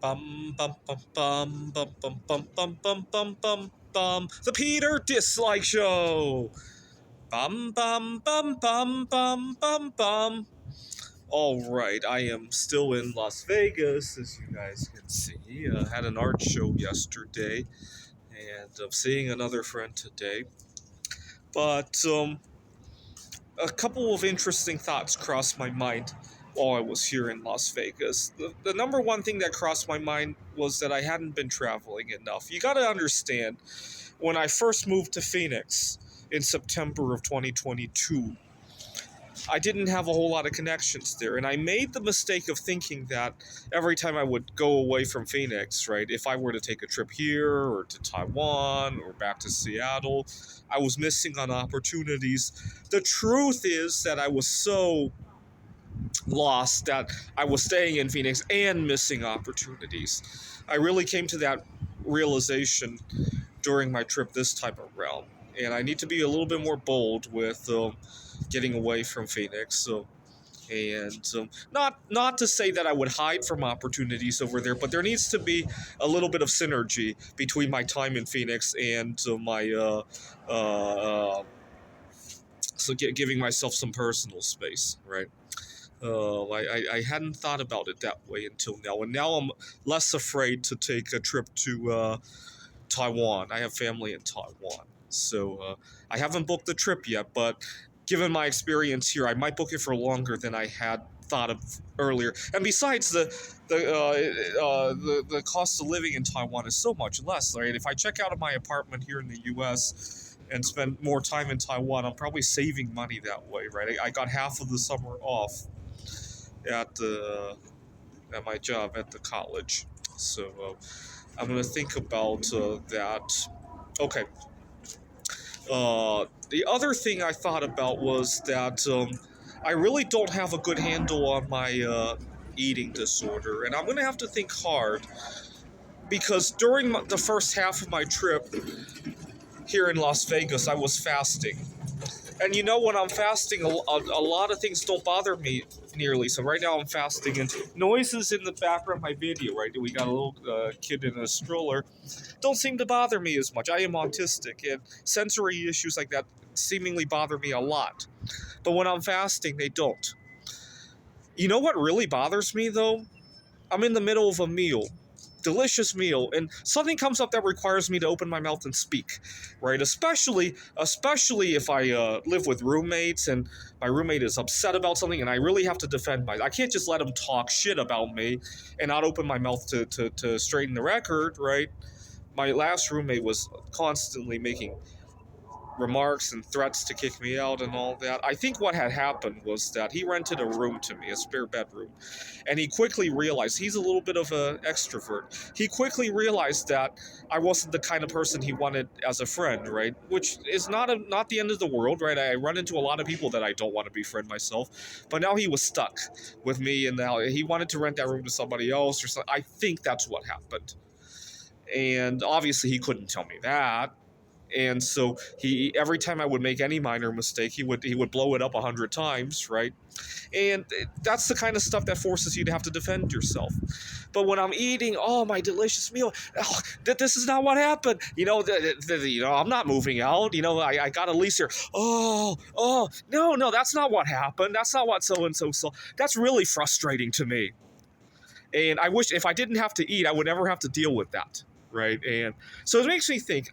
Bum bum bum bum bum bum bum bum bum bum bum bum. The Peter Dislike Show. Bum bum bum bum bum bum bum. All right, I am still in Las Vegas, as you guys can see. Had an art show yesterday, and I'm seeing another friend today. But a couple of interesting thoughts crossed my mind while I was here in Las Vegas. The number one thing that crossed my mind was that I hadn't been traveling enough. You got to understand, when I first moved to Phoenix in September of 2022, I didn't have a whole lot of connections there. And I made the mistake of thinking that every time I would go away from Phoenix, right, if I were to take a trip here or to Taiwan or back to Seattle, I was missing on opportunities. The truth is that I was so lost that I was staying in Phoenix and missing opportunities. I really came to that realization during my trip this time around. And I need to be a little bit more bold with getting away from Phoenix. And not to say that I would hide from opportunities over there, but there needs to be a little bit of synergy between my time in Phoenix and my giving myself some personal space, right? I hadn't thought about it that way until now, and now I'm less afraid to take a trip to Taiwan. I have family in Taiwan, so I haven't booked the trip yet, but given my experience here, I might book it for longer than I had thought of earlier. And besides, the cost of living in Taiwan is so much less, right? If I check out of my apartment here in the U.S. and spend more time in Taiwan, I'm probably saving money that way, right? I got half of the summer off at at my job at the college, so I'm gonna think about that. Okay. The other thing I thought about was that I really don't have a good handle on my eating disorder, and I'm gonna have to think hard because during the first half of my trip here in Las Vegas, I was fasting. And you know, when I'm fasting, a lot of things don't bother me nearly. So right now I'm fasting, and noises in the background of my video, right? We got a little kid in a stroller, don't seem to bother me as much. I am autistic, and sensory issues like that seemingly bother me a lot. But when I'm fasting, they don't. You know what really bothers me, though? I'm in the middle of a meal, delicious meal, and something comes up that requires me to open my mouth and speak, right? Especially if I live with roommates and my roommate is upset about something and I really have to defend I can't just let him talk shit about me and not open my mouth to straighten the record, right? My last roommate was constantly making remarks and threats to kick me out and all that. I think what had happened was that he rented a room to me, a spare bedroom, and he quickly realized he's a little bit of an extrovert. He quickly realized that I wasn't the kind of person he wanted as a friend, right? Which is not the end of the world, right? I run into a lot of people that I don't want to befriend myself, but now he was stuck with me, and now he wanted to rent that room to somebody else or something. I think that's what happened. And obviously he couldn't tell me that, and so he every time I would make any minor mistake, he would blow it up 100 times, right? And that's the kind of stuff that forces you to have to defend yourself. But when I'm eating, oh, my delicious meal, oh, this is not what happened. I'm not moving out. I got a lease here. Oh, no, that's not what happened. That's not what so and so saw. That's really frustrating to me. And I wish if I didn't have to eat, I would never have to deal with that, right? And so it makes me think.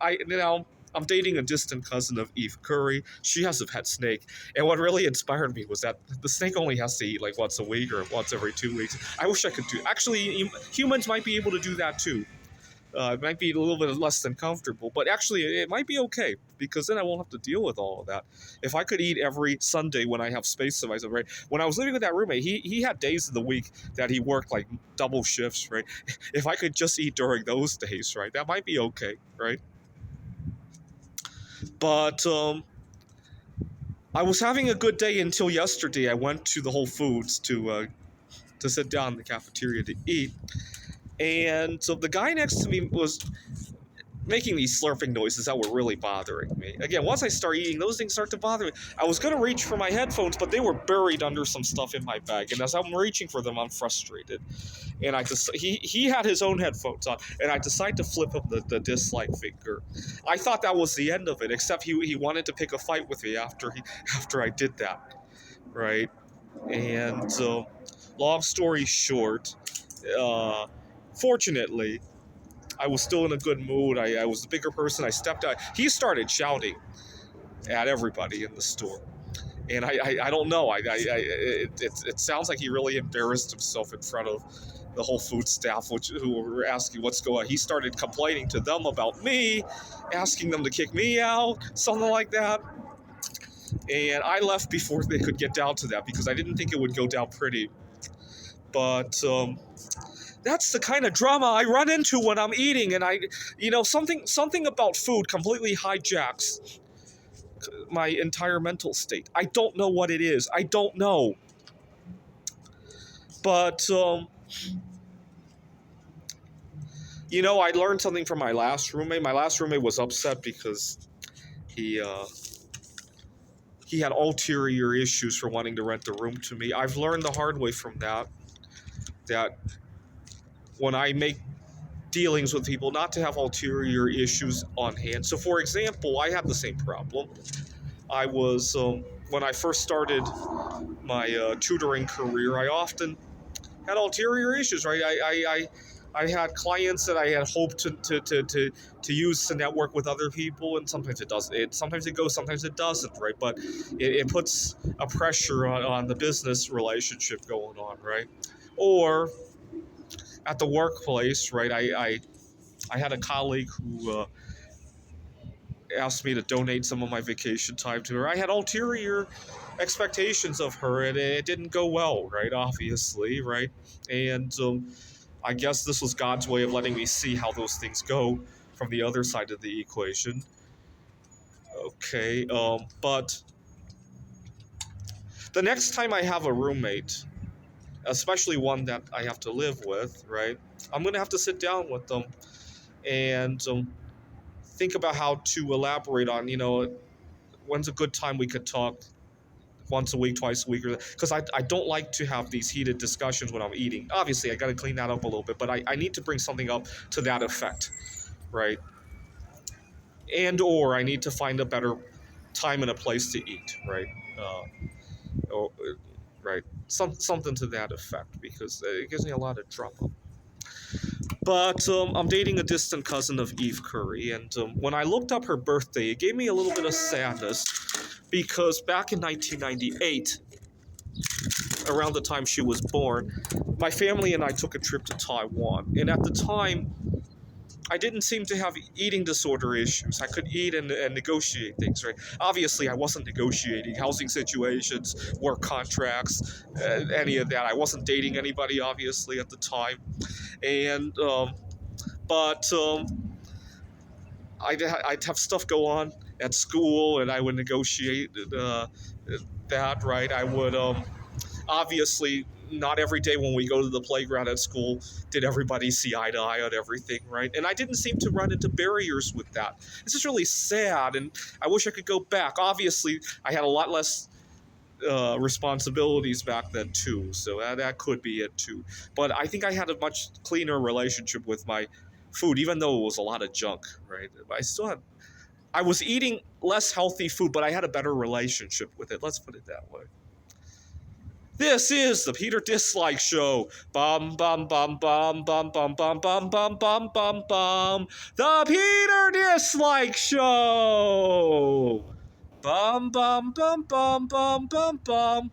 I'm dating a distant cousin of Eve Curry. She has a pet snake, and what really inspired me was that the snake only has to eat like once a week or once every 2 weeks. I wish I could do. Actually, humans might be able to do that too. It might be a little bit less than comfortable, but actually, it might be okay because then I won't have to deal with all of that. If I could eat every Sunday when I have space to myself, right? When I was living with that roommate, he had days of the week that he worked like double shifts, right? If I could just eat during those days, right, that might be okay, right? But I was having a good day until yesterday. I went to the Whole Foods to sit down in the cafeteria to eat, and so the guy next to me was making these slurping noises that were really bothering me. Again, once I start eating, those things start to bother me. I was gonna reach for my headphones, but they were buried under some stuff in my bag, and as I'm reaching for them, I'm frustrated. And he had his own headphones on, and I decided to flip him the dislike finger. I thought that was the end of it, except he wanted to pick a fight with me after I did that, right? And long story short, fortunately, I was still in a good mood. I was the bigger person. I stepped out. He started shouting at everybody in the store. And I don't know. It sounds like he really embarrassed himself in front of the whole food staff, who were asking what's going on. He started complaining to them about me, asking them to kick me out, something like that. And I left before they could get down to that because I didn't think it would go down pretty. But that's the kind of drama I run into when I'm eating, and something about food completely hijacks my entire mental state. I don't know what it is. I don't know. But I learned something from my last roommate. My last roommate was upset because he had ulterior issues for wanting to rent the room to me. I've learned the hard way from that when I make dealings with people, not to have ulterior issues on hand. So, for example, I had the same problem. I was, when I first started my tutoring career, I often had ulterior issues, right? I had clients that I had hoped to use to network with other people, and sometimes it doesn't. Sometimes it goes, sometimes it doesn't, right? But it puts a pressure on the business relationship going on, right? Or at the workplace, right? I had a colleague who asked me to donate some of my vacation time to her. I had ulterior expectations of her, and it didn't go well, right? Obviously, right? And I guess this was God's way of letting me see how those things go from the other side of the equation. Okay, but the next time I have a roommate, especially one that I have to live with, right, I'm going to have to sit down with them and think about how to elaborate on, when's a good time we could talk, once a week, twice a week, because I don't like to have these heated discussions when I'm eating. Obviously, I got to clean that up a little bit, but I need to bring something up to that effect, right? Or I need to find a better time and a place to eat, right? Right, something to that effect, because it gives me a lot of trouble. But I'm dating a distant cousin of Eve Curry, and when I looked up her birthday, it gave me a little bit of sadness, because back in 1998, around the time she was born, my family and I took a trip to Taiwan. And at the time, I didn't seem to have eating disorder issues. I could eat and negotiate things, right? Obviously, I wasn't negotiating housing situations, work contracts, any of that. I wasn't dating anybody, obviously, at the time. And, but I'd have stuff go on at school, and I would negotiate that, right? I would, obviously, not every day when we go to the playground at school did everybody see eye to eye on everything, right? And I didn't seem to run into barriers with that. This is really sad, and I wish I could go back. Obviously, I had a lot less responsibilities back then too, so that could be it too. But I think I had a much cleaner relationship with my food, even though it was a lot of junk, right? I was eating less healthy food, but I had a better relationship with it. Let's put it that way. This is the Peter Dislike Show. Bum bum bum bum bum bum bum bum bum bum bum bum. The Peter Dislike Show. Bum bum bum bum bum bum bum.